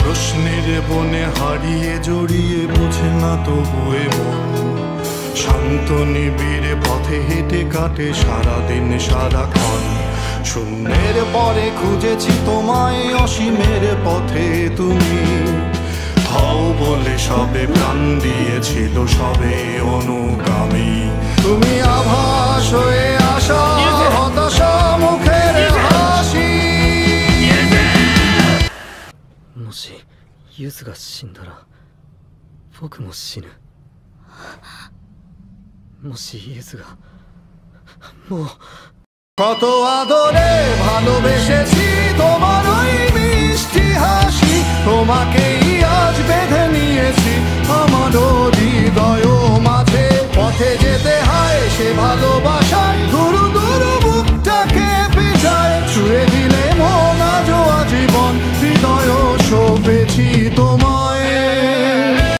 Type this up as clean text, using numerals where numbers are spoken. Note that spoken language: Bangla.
প্রশ্নের বনে হারিয়ে জড়িয়ে বোঝে না তবুয়ে মন, শান্ত নিবিড়ে পথে হেঁটে কাটে সারাদিন সারাক্ষণ। শূন্যের পরে খুঁজেছি তোমায়, অসীমের পথে তুমি হও বলে সবে প্রাণ দিয়েছিল, সবে অনুগামী। তুমি আভাস হয়ে আসা, হতাশা মুখের হাসি। もしユズが死んだら僕も死ぬ。もしユズがもう কত আদরে ভালোবেসেছি তোমার ওই মিষ্টি হাসি, তোমাকেই আজ বেঁধে নিয়েছি আমার হৃদয় মাঝে। পথে যেতে হয় সে ভালোবাসা